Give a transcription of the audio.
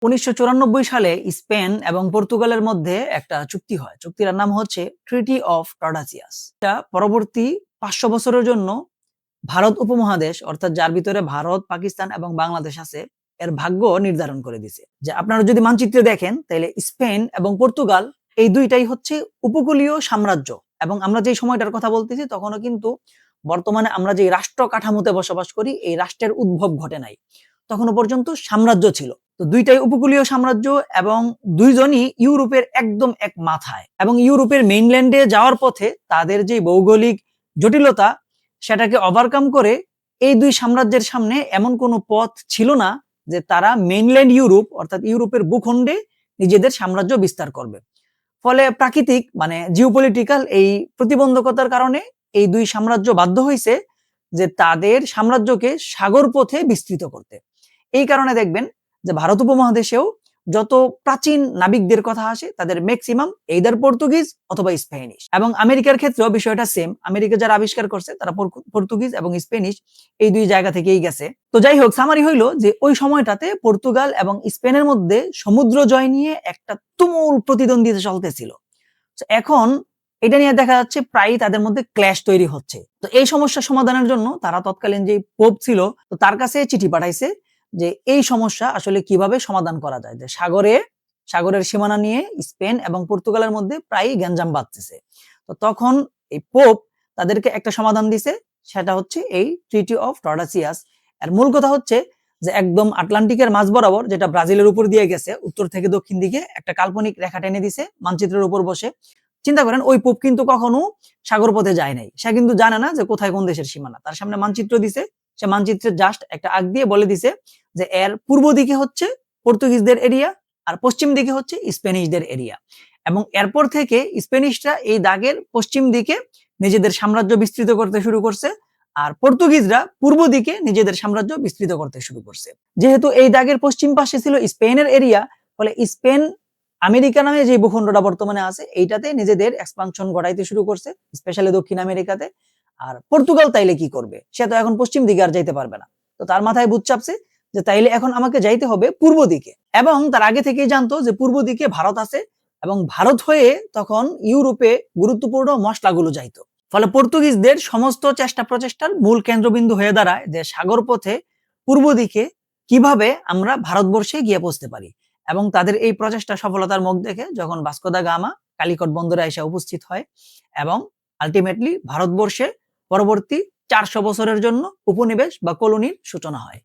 ১৯৯৪ সালে স্পেন এবং পর্তুগালের মধ্যে একটা চুক্তি হয়। চুক্তির নাম হচ্ছে ট্রিটি অফ টর্ডাসিয়াস। এটা পরবর্তী ৫০০ বছরের জন্য ভারত উপমহাদেশ, অর্থাৎ যার ভিতরে ভারত, পাকিস্তান এবং বাংলাদেশ আছে, এর ভাগ্য নির্ধারণ করে দিছে। যে আপনারা যদি মানচিত্রে দেখেন তাহলে স্পেন এবং পর্তুগাল এই দুইটাই হচ্ছে উপকূলীয় সাম্রাজ্য। এবং আমরা যে সময়টার কথা বলতেছি তখনও কিন্তু বর্তমানে আমরা যে রাষ্ট্র কাঠামোতে বসবাস করি এই রাষ্ট্রের উদ্ভব ঘটে নাই। তখনও পর্যন্ত সাম্রাজ্য ছিল। তো দুইটাই উপকূলীয় সাম্রাজ্য এবং দুইজনই ইউরোপের একদম এক মাথায়। এবং ইউরোপের মেইনল্যান্ডে যাওয়ার পথে তাদের যে ভৌগোলিক জটিলতা সেটাকে ওভারকাম করে এই দুই সাম্রাজ্যের সামনে এমন কোনো পথ ছিল না যে তারা মেইনল্যান্ড ইউরোপ অর্থাৎ ইউরোপের ভূখণ্ডে নিজেদের সাম্রাজ্য বিস্তার করবে। ফলে প্রাকৃতিক মানে জিওপলিটিক্যাল এই প্রতিবন্ধকতার কারণে এই দুই সাম্রাজ্য বাধ্য হয়েছে যে তাদের সাম্রাজ্যকে সাগর পথে বিস্তৃত করতে। এই কারণে দেখবেন যে ভারত উপমহাদেশেও যত প্রাচীন নাবিকদের কথা আসে তাদের ম্যাক্সিমাম এইদার পর্তুগিজ অথবা স্প্যানিশ। এবং আমেরিকার ক্ষেত্রেও বিষয়টা সেম। আমেরিকা যারা আবিষ্কার করছে তারা পর্তুগিজ এবং স্প্যানিশ এই দুই জায়গা থেকেই গেছে। তো যাই হোক, সামারি হইলো যে ওই সময়টাতে পর্তুগাল এবং স্পেনের মধ্যে সমুদ্র জয় নিয়ে একটা তুমুল প্রতিদ্বন্দ্বিতা চলতেছিল। এখন এটা নিয়ে দেখা যাচ্ছে প্রায় তাদের মধ্যে ক্ল্যাশ তৈরি হচ্ছে। তো এই সমস্যা সমাধানের জন্য তারা তৎকালীন যে পোপ ছিল তো তার কাছে চিঠি পাঠাইছে যে এই সমস্যা আসলে কিভাবে সমাধান করা যায়। যে সাগরের সীমানা নিয়ে স্পেন এবং পর্তুগালের মধ্যে প্রায়ই গ্যাঞ্জাম বাঁধতেছে। তো তখন এই পোপ তাদেরকে একটা সমাধান দিছে, সেটা হচ্ছে এই ট্রিটি অফ টর্ডাসিয়াস। এর মূল কথা হচ্ছে যে একদম আটলান্টিকের মাঝ বরাবর, যেটা ব্রাজিলের উপর দিয়ে গেছে উত্তর থেকে দক্ষিণ দিকে, একটা কাল্পনিক রেখা টেনে দিছে মানচিত্রের উপর বসে। চিন্তা করেন ওই পোপ কিন্তু কখনো সাগর পথে যায় নাই, সে কিন্তু জানে না যে কোথায় কোন দেশের সীমানা। তার সামনে মানচিত্র দিছে, সে মানচিত্রের জাস্ট একটা আগ দিয়ে বলে দিছে যে এর পূর্ব দিকে হচ্ছে পর্তুগিজদের এরিয়া আর পশ্চিম দিকে হচ্ছে স্প্যানিশদের এরিয়া। এবং এরপর থেকে স্প্যানিশরা এই দাগের পশ্চিম দিকে নিজেদের সাম্রাজ্য বিস্তৃত করতে শুরু করছে আর পর্তুগিজরা পূর্ব দিকে নিজেদের সাম্রাজ্য বিস্তৃত করতে শুরু করছে। যেহেতু এই দাগের পশ্চিম পাশে ছিল স্পেনের এরিয়া, ফলে স্পেন আমেরিকা নামে যে ভূখণ্ডটা বর্তমানে আছে এইটাতে নিজেদের এক্সপানশন ঘটাইতে শুরু করছে, স্পেশালি দক্ষিণ আমেরিকাতে। আর পর্তুগাল তাইলে কি করবে, সে তো এখন পশ্চিম দিকে আর যাইতে পারবে না। তো তার মাথায় ভূত চাপছে যে তাইলে এখন আমাকে যাইতে হবে পূর্ব দিকে। এবং তার আগে থেকেই জানতো যে পূর্ব দিকে ভারত আছে এবং ভারত হয়ে তখন ইউরোপে গুরুত্বপূর্ণ মশলাগুলো যাইতো। ফলে পর্তুগিজদের সমস্ত চেষ্টা প্রচেষ্টার মূল কেন্দ্রবিন্দু হয়ে দাঁড়ায় যে সাগর পথে পূর্ব দিকে কিভাবে আমরা ভারতবর্ষে গিয়ে পৌঁছতে পারি। এবং তাদের এই প্রচেষ্টা সফলতার মুখ দেখে যখন ভাস্কো দা গামা কালিকট বন্দরে এসে উপস্থিত হয় এবং আলটিমেটলি ভারতবর্ষে পরবর্তী ৪০০ বছরের জন্য উপনিবেশ বা কলোনির সূচনা হয়।